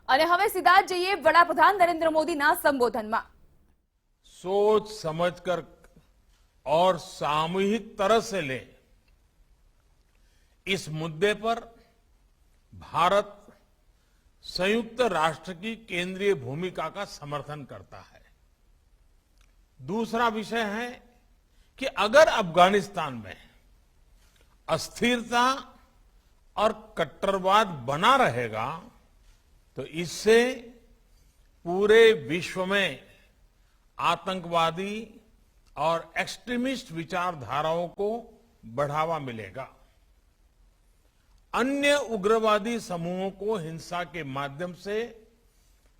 અને હવે સીધા જ જઈએ વડાપ્રધાન નરેન્દ્ર મોદીના સંબોધનમાં। सोच समझकर और सामूहिक तरह से ले, इस मुद्दे पर भारत संयुक्त राष्ट्र की केंद्रीय भूमिका का समर्थन करता है। दूसरा विषय है कि अगर अफगानिस्तान में अस्थिरता और कट्टरवाद बना रहेगा तो इससे पूरे विश्व में आतंकवादी और एक्सट्रीमिस्ट विचारधाराओं को बढ़ावा मिलेगा। अन्य उग्रवादी समूहों को हिंसा के माध्यम से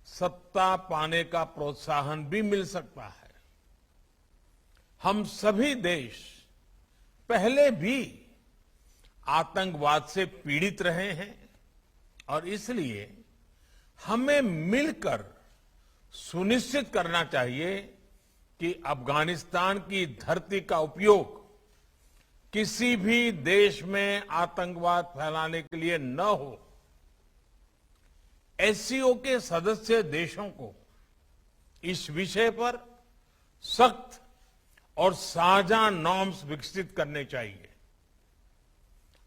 सत्ता पाने का प्रोत्साहन भी मिल सकता है। हम सभी देश पहले भी आतंकवाद से पीड़ित रहे हैं और इसलिए हमें मिलकर सुनिश्चित करना चाहिए कि अफगानिस्तान की धरती का उपयोग किसी भी देश में आतंकवाद फैलाने के लिए न हो। एससीओ के सदस्य देशों को इस विषय पर सख्त और साझा नॉर्म्स विकसित करने चाहिए।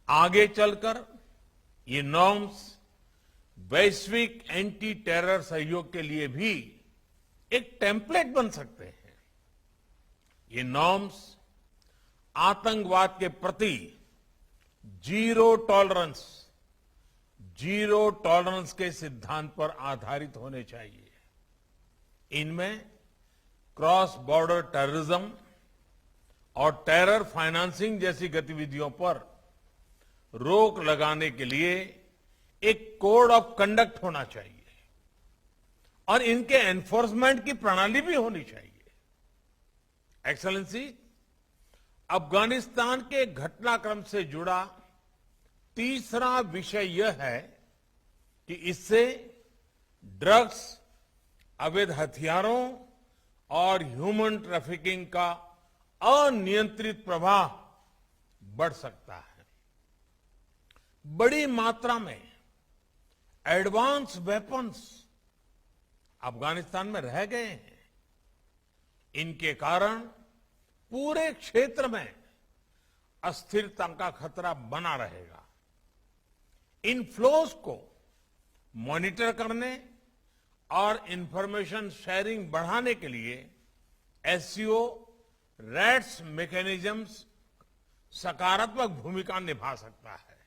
आगे चलकर ये नॉर्म्स वैश्विक एंटी टेरर सहयोग के लिए भी एक टेम्पलेट बन सकते हैं। ये नॉर्म्स आतंकवाद के प्रति जीरो टॉलरेंस के सिद्धांत पर आधारित होने चाहिए। इनमें क्रॉस बॉर्डर टेररिज्म और टेरर फाइनेंसिंग जैसी गतिविधियों पर रोक लगाने के लिए एक कोड ऑफ कंडक्ट होना चाहिए और इनके एनफोर्समेंट की प्रणाली भी होनी चाहिए। एक्सेलेंसी, अफगानिस्तान के घटनाक्रम से जुड़ा तीसरा विषय यह है कि इससे ड्रग्स, अवैध हथियारों और ह्यूमन ट्रैफिकिंग का अनियंत्रित प्रवाह बढ़ सकता है। बड़ी मात्रा में एडवांस वेपन्स अफगानिस्तान में रह गए हैं। इनके कारण पूरे क्षेत्र में अस्थिरता का खतरा बना रहेगा। इन फ्लोज को मॉनिटर करने और इंफॉर्मेशन शेयरिंग बढ़ाने के लिए एससीओ रैट्स मैकेनिज्म्स सकारात्मक भूमिका निभा सकता है।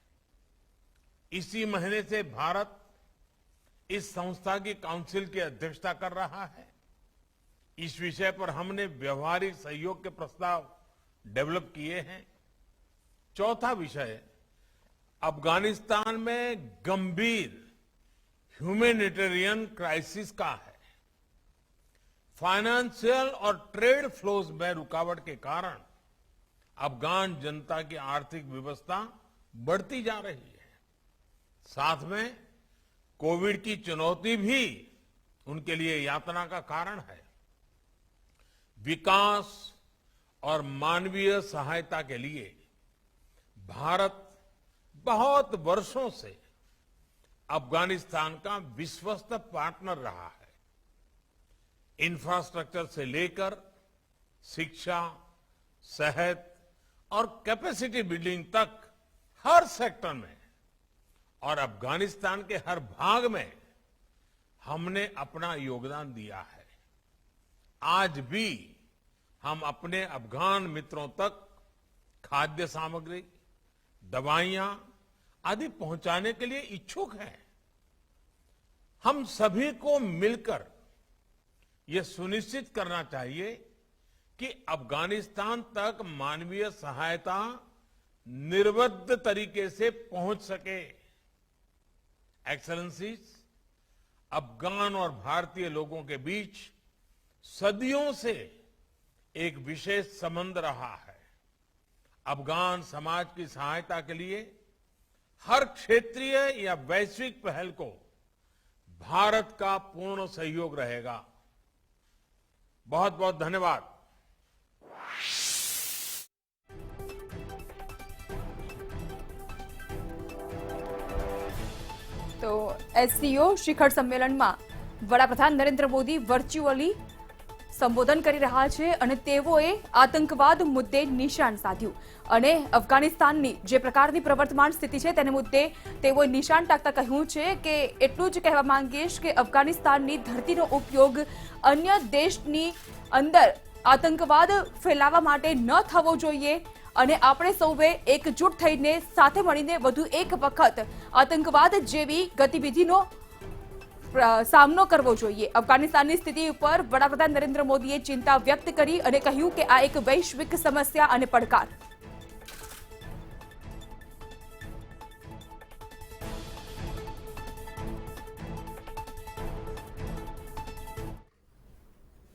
इसी महीने से भारत इस संस्था की काउंसिल की अध्यक्षता कर रहा है। इस विषय पर हमने व्यवहारिक सहयोग के प्रस्ताव डेवलप किए हैं। चौथा विषय अफगानिस्तान में गंभीर ह्यूमैनिटेरियन क्राइसिस का है। फाइनेंशियल और ट्रेड फ्लोज में रुकावट के कारण अफगान जनता की आर्थिक व्यवस्था बढ़ती जा रही है। साथ में कोविड की चुनौती भी उनके लिए यातना का कारण है। विकास और मानवीय सहायता के लिए भारत बहुत वर्षों से अफगानिस्तान का विश्वस्त पार्टनर रहा है। इंफ्रास्ट्रक्चर से लेकर शिक्षा, सेहत और कैपेसिटी बिल्डिंग तक हर सेक्टर में और अफगानिस्तान के हर भाग में हमने अपना योगदान दिया है। आज भी हम अपने अफगान मित्रों तक खाद्य सामग्री, दवाइयां आदि पहुंचाने के लिए इच्छुक हैं। हम सभी को मिलकर यह सुनिश्चित करना चाहिए कि अफगानिस्तान तक मानवीय सहायता निर्विघ्न तरीके से पहुंच सके। एक्सेलेंसीज, अफगान और भारतीय लोगों के बीच सदियों से एक विशेष संबंध रहा है। अफगान समाज की सहायता के लिए हर क्षेत्रीय या वैश्विक पहल को भारत का पूर्ण सहयोग रहेगा। बहुत बहुत धन्यवाद। તો એસસીઓ શિખર સંમેલનમાં વડાપ્રધાન નરેન્દ્ર મોદી વર્ચ્યુઅલી સંબોધન કરી રહ્યા છે અને તેઓએ આતંકવાદ મુદ્દે નિશાન સાધ્યું અને અફઘાનિસ્તાનની જે પ્રકારની પ્રવર્તમાન સ્થિતિ છે તેને મુદ્દે તેઓએ નિશાન ટાકતા કહ્યું છે કે એટલું જ કહેવા માંગીશ કે અફઘાનિસ્તાનની ધરતીનો ઉપયોગ અન્ય દેશની અંદર આતંકવાદ ફેલાવવા માટે ન થવો જોઈએ અને આપણે સૌએ એકજૂટ થઈને સાથે મળીને વધુ એક વખત આતંકવાદ જેવી ગતિવિધિનો સામનો કરવો જોઈએ। અફઘાનિસ્તાનની સ્થિતિ ઉપર વડાપ્રધાન નરેન્દ્ર મોદીએ ચિંતા વ્યક્ત કરી અને કહ્યું કે આ એક વૈશ્વિક સમસ્યા અને પડકાર